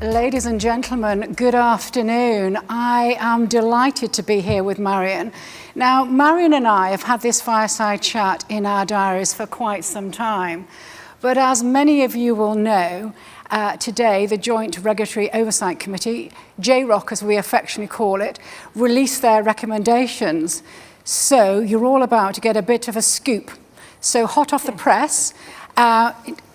Ladies and gentlemen, good afternoon. I am delighted to be here with Marion. Now, Marion and I have had this fireside chat in our diaries for quite some time. But as many of you will know, today the Joint Regulatory Oversight Committee, JROC as we affectionately call it, released their recommendations. So you're all about to get a bit of a scoop. So hot off the press,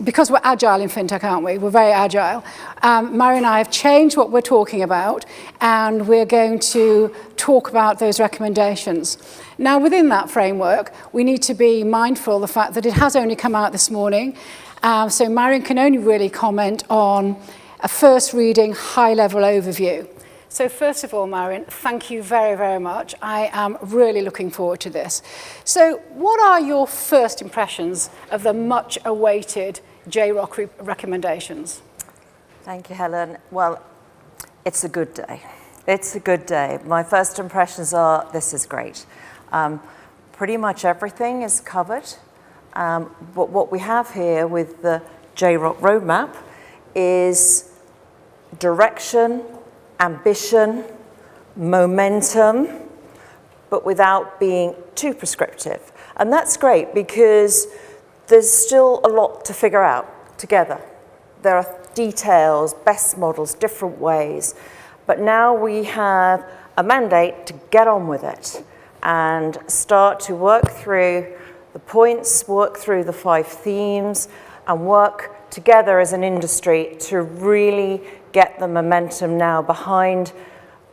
because we're agile in fintech, aren't we? We're very agile. Marion and I have changed what we're talking about, and we're going to talk about those recommendations. Now, within that framework, we need to be mindful of the fact that it has only come out this morning, so Marion can only really comment on a first reading, high-level overview. So first of all, Marion, thank you very, very much. I am really looking forward to this. So what are your first impressions of the much-awaited JROC recommendations? Thank you, Helen. Well, it's a good day. It's a good day. My first impressions are, this is great. Pretty much everything is covered. But what we have here with the JROC roadmap is direction, ambition, momentum, but without being too prescriptive. And that's great because there's still a lot to figure out together. There are details, best models, different ways, but now we have a mandate to get on with it and start to work through the points, work through the 5 themes, and work together as an industry to really get the momentum now behind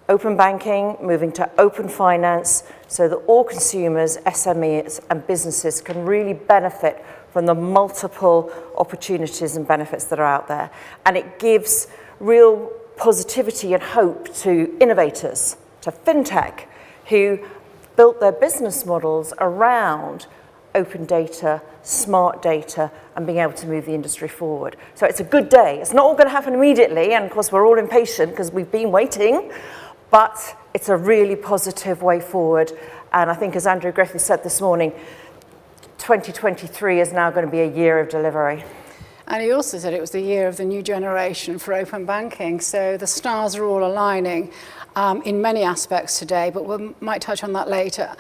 open banking, moving to open finance, so that all consumers, SMEs and businesses can really benefit from the multiple opportunities and benefits that are out there. And it gives real positivity and hope to innovators, to fintech, who built their business models around open data, smart data, and being able to move the industry forward. So it's a good day. It's not all going to happen immediately, and of course we're all impatient because we've been waiting, but it's a really positive way forward. And I think, as Andrew Griffith said this morning, 2023 is now going to be a year of delivery. And he also said it was the year of the new generation for open banking, so the stars are all aligning in many aspects today, but we might touch on that later.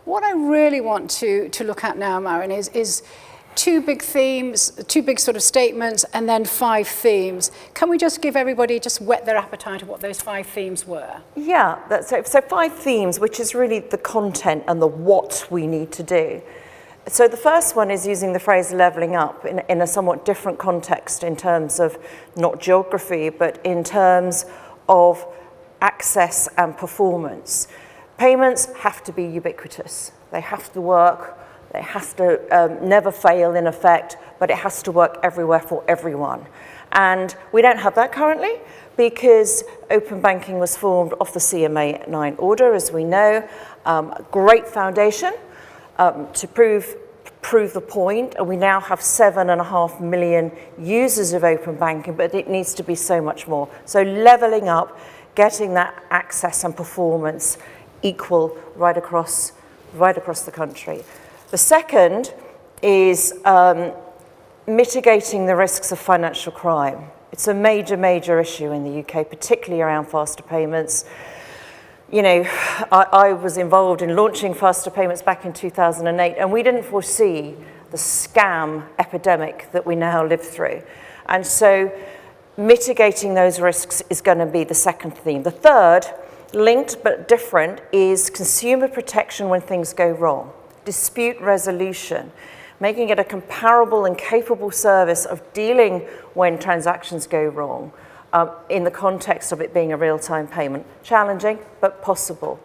What I really want to look at now, Marion, is 2 big themes, 2 big sort of statements, and then 5 themes. Can we just give everybody, just whet their appetite of what those 5 themes were? Yeah, so 5 themes, which is really the content and the what we need to do. So the first one is using the phrase levelling up in a somewhat different context in terms of not geography, but in terms of access and performance. Payments have to be ubiquitous. They have to work. They have to never fail in effect, but it has to work everywhere for everyone. And we don't have that currently because open banking was formed off the CMA 9 order, as we know. Great foundation to prove the point. And we now have 7.5 million users of open banking, but it needs to be so much more. So levelling up, getting that access and performance equal right across the country. The second is mitigating the risks of financial crime. It's a major, major issue in the UK, particularly around faster payments. You know, I was involved in launching faster payments back in 2008, and we didn't foresee the scam epidemic that we now live through. And so mitigating those risks is going to be the second theme. The third, linked but different, is consumer protection when things go wrong. Dispute resolution, making it a comparable and capable service of dealing when transactions go wrong in the context of it being a real-time payment. Challenging, but possible.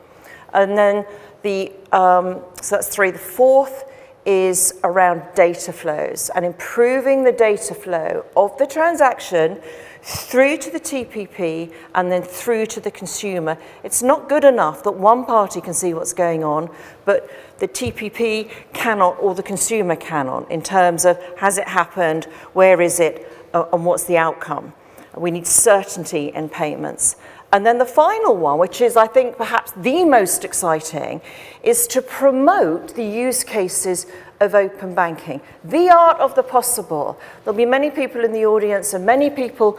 And then so that's 3. The fourth is around data flows and improving the data flow of the transaction through to the TPP and then through to the consumer. It's not good enough that one party can see what's going on, but the TPP cannot or the consumer cannot in terms of has it happened, where is it, and what's the outcome. We need certainty in payments. And then the final one, which is I think perhaps the most exciting, is to promote the use cases of open banking, the art of the possible. There'll be many people in the audience and many people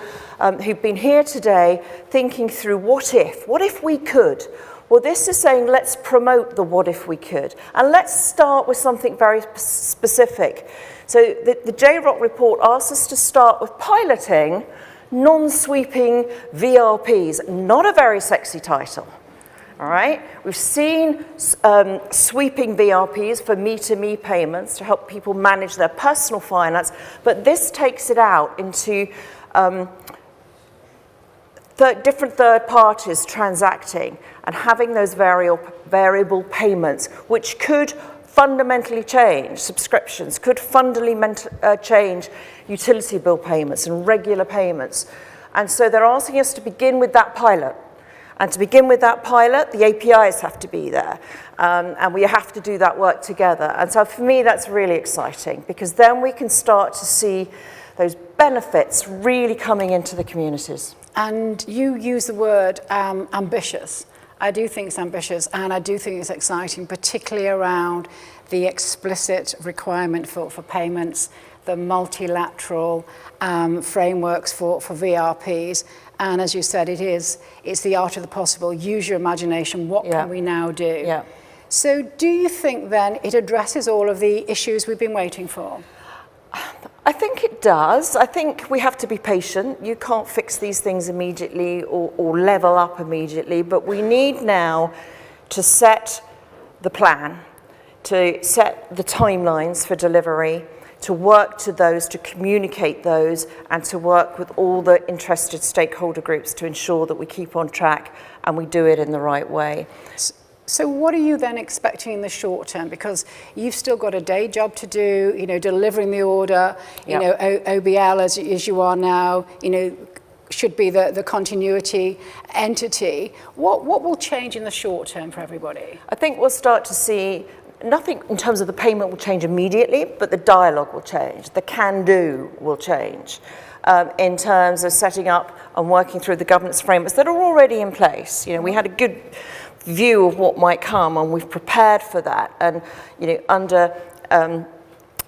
who've been here today thinking through what if we could? Well, this is saying let's promote the what if we could. And let's start with something very specific. So the JROC report asks us to start with piloting non-sweeping VRPs, not a very sexy title. All right, we've seen sweeping VRPs for me-to-me payments to help people manage their personal finance, but this takes it out into different third parties transacting and having those variable payments, which could fundamentally change subscriptions, could fundamentally change utility bill payments and regular payments. And so they're asking us to begin with that pilot. And to begin with that pilot, the APIs have to be there. And we have to do that work together. And so for me, that's really exciting, because then we can start to see those benefits really coming into the communities. And you use the word ambitious. I do think it's ambitious, and I do think it's exciting, particularly around the explicit requirement for payments, the multilateral frameworks for VRPs. And as you said, it's the art of the possible. Use your imagination. What can we now do? Yeah. So do you think then it addresses all of the issues we've been waiting for? I think it does. I think we have to be patient. You can't fix these things immediately or level up immediately, but we need now to set the plan, to set the timelines for delivery, to work to those, to communicate those, and to work with all the interested stakeholder groups to ensure that we keep on track and we do it in the right way. So what are you then expecting in the short term? Because you've still got a day job to do, delivering the order, OBL as you are now, should be the continuity entity. What will change in the short term for everybody? I think we'll start to see nothing in terms of the payment will change immediately, but the dialogue will change. The can-do will change in terms of setting up and working through the governance frameworks that are already in place. We had a good view of what might come, and we've prepared for that. And under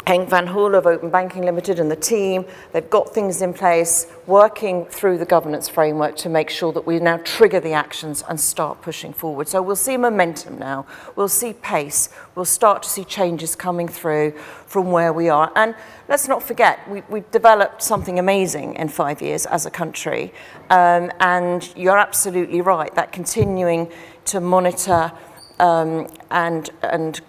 Henk van Hoel of Open Banking Limited and the team, they've got things in place, working through the governance framework to make sure that we now trigger the actions and start pushing forward. So we'll see momentum now, we'll see pace, we'll start to see changes coming through from where we are. And let's not forget, we've developed something amazing in 5 years as a country. And you're absolutely right, that continuing to monitor and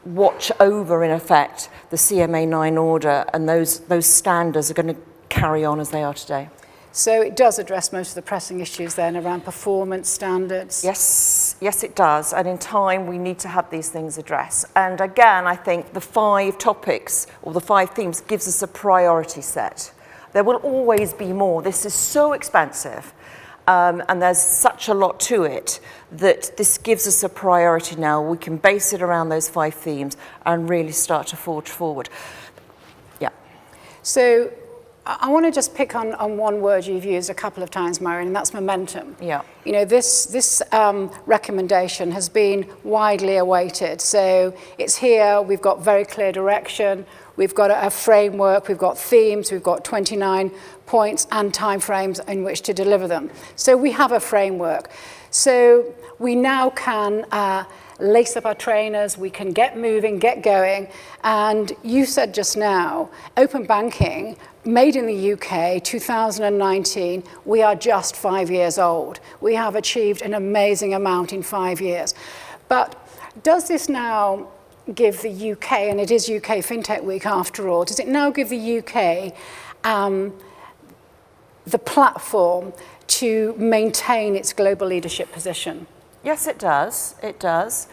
watch over, in effect, the CMA 9 order, and those standards are going to carry on as they are today. So it does address most of the pressing issues then around performance standards? Yes, it does. And in time, we need to have these things addressed. And again, I think the 5 topics or the 5 themes gives us a priority set. There will always be more. This is so expansive. And there's such a lot to it that this gives us a priority now. We can base it around those 5 themes and really start to forge forward. Yeah. So I want to just pick on one word you've used a couple of times, Marion, and that's momentum. Yeah. This recommendation has been widely awaited. So it's here, we've got very clear direction, we've got a framework, we've got themes, we've got 29 points and timeframes in which to deliver them. So we have a framework. So we now can lace up our trainers, we can get moving, get going. And you said just now, open banking, made in the UK, 2019, we are just 5 years old. We have achieved an amazing amount in 5 years. But does this now give the UK, and it is UK FinTech Week after all, does it now give the UK the platform to maintain its global leadership position? Yes, it does. It does.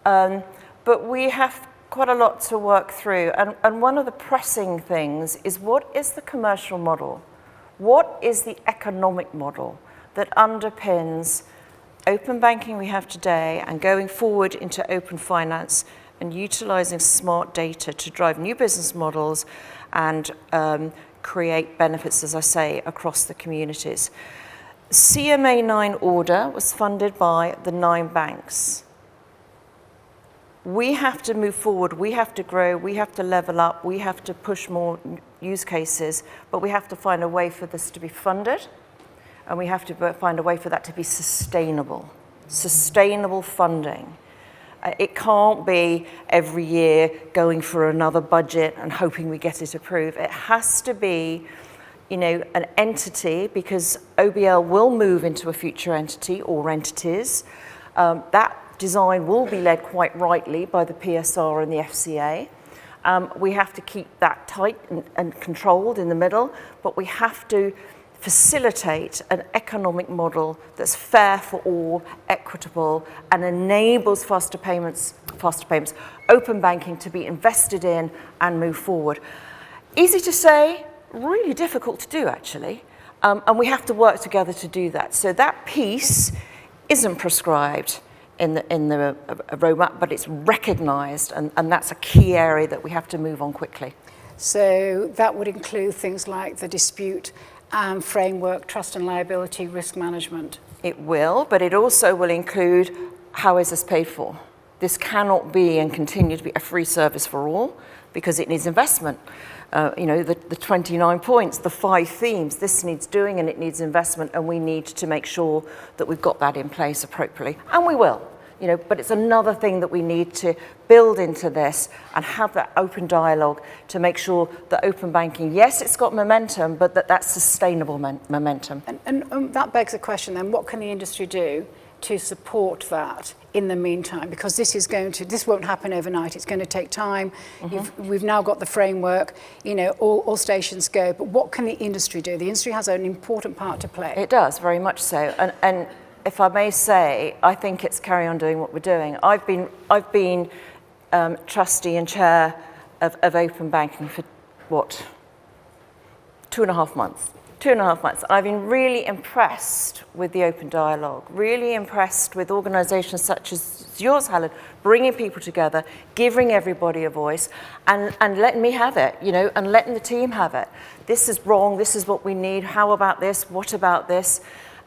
But we have quite a lot to work through. And one of the pressing things is, what is the commercial model? What is the economic model that underpins open banking we have today and going forward into open finance and utilizing smart data to drive new business models and create benefits, as I say, across the communities? CMA 9 order was funded by the 9 banks. we have to move forward, we have to grow, we have to level up, we have to push more use cases, but we have to find a way for this to be funded, and we have to find a way for that to be sustainable. Sustainable funding. It can't be every year going for another budget and hoping we get it approved. It has to be, you know, an entity, because OBL will move into a future entity or entities. That design will be led quite rightly by the PSR and the FCA. We have to keep that tight and controlled in the middle, but we have to facilitate an economic model that's fair for all, equitable, and enables faster payments, open banking to be invested in and move forward. Easy to say, really difficult to do actually, and we have to work together to do that. So that piece isn't prescribed in the roadmap, but it's recognised, and that's a key area that we have to move on quickly. So that would include things like the dispute framework, trust and liability, risk management. It will, but it also will include how is this paid for. This cannot be and continue to be a free service for all, because it needs investment. You know, the 29 points, the 5 themes, this needs doing and it needs investment, and we need to make sure that we've got that in place appropriately. And we will, you know, but it's another thing that we need to build into this and have that open dialogue to make sure that open banking, yes, it's got momentum, but that's sustainable momentum. And that begs the question then, what can the industry do to support that in the meantime? Because this won't happen overnight. It's going to take time. We've now got the framework, you know, all stations go, but what can the industry do? The industry has an important part to play. It does, very much so. And if I may say, I think it's carry on doing what we're doing. I've been trustee and chair of open banking for, what, 2.5 months. 2.5 months. I've been really impressed with the open dialogue, really impressed with organisations such as yours, Helen, bringing people together, giving everybody a voice, and letting me have it, you know, and letting the team have it. This is wrong, this is what we need, how about this, what about this?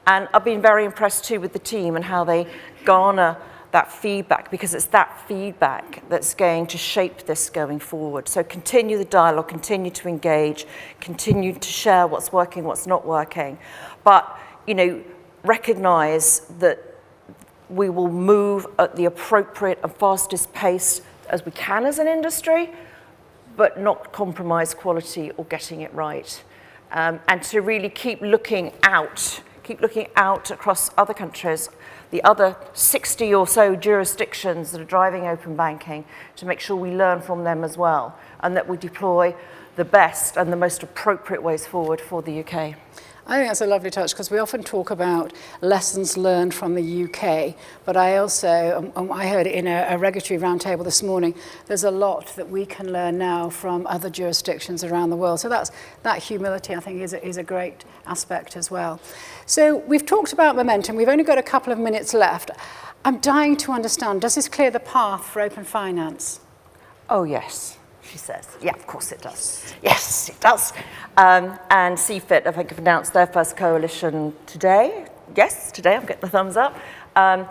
And I've been very impressed too with the team and how they garner that feedback, because it's that feedback that's going to shape this going forward. So continue the dialogue, continue to engage, continue to share what's working, what's not working. But, you know, recognise that we will move at the appropriate and fastest pace as we can as an industry, but not compromise quality or getting it right. And to really keep looking out across other countries, the other 60 or so jurisdictions that are driving open banking, to make sure we learn from them as well, and that we deploy the best and the most appropriate ways forward for the UK. I think that's a lovely touch, because we often talk about lessons learned from the UK, but I also, I heard it in a regulatory roundtable this morning, there's a lot that we can learn now from other jurisdictions around the world. So that humility, I think, is a great aspect as well. So we've talked about momentum. We've only got a couple of minutes left. I'm dying to understand, does this clear the path for open finance? Oh, yes. She says, yeah, of course it does. Yes, it does. And CFIT, I think, have announced their first coalition today. Yes, today, I'm getting the thumbs up. And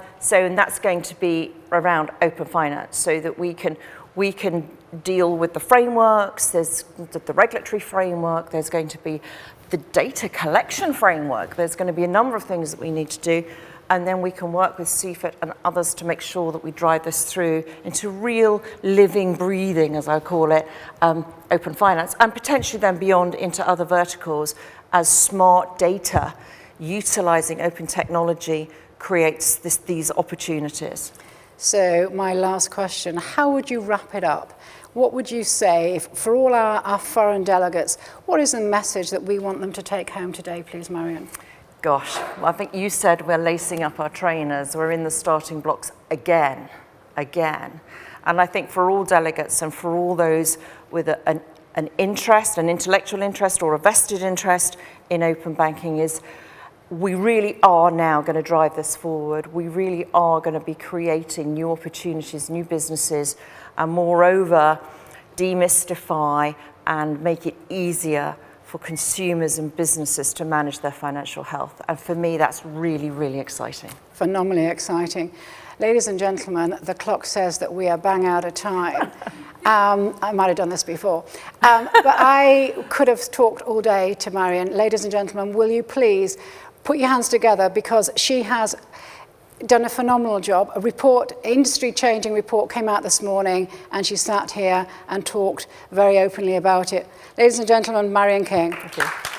that's going to be around open finance, so that we can deal with the frameworks. There's the regulatory framework. There's going to be the data collection framework. There's going to be a number of things that we need to do. And then we can work with CFIT and others to make sure that we drive this through into real living, breathing, as I call it, open finance, and potentially then beyond into other verticals, as smart data utilising open technology creates these opportunities. So my last question, how would you wrap it up? What would you say, for all our foreign delegates, what is the message that we want them to take home today, please, Marion? Gosh, well, I think you said we're lacing up our trainers. We're in the starting blocks again. And I think for all delegates and for all those with an interest, an intellectual interest or a vested interest in open banking, is we really are now going to drive this forward. We really are going to be creating new opportunities, new businesses, and moreover, demystify and make it easier for consumers and businesses to manage their financial health. And for me, that's really, really exciting. Phenomenally exciting. Ladies and gentlemen, the clock says that we are bang out of time. I might have done this before. But I could have talked all day to Marion. Ladies and gentlemen, will you please put your hands together, because she has done a phenomenal job. A report, industry-changing report came out this morning, and she sat here and talked very openly about it. Ladies and gentlemen, Marion King. Thank you.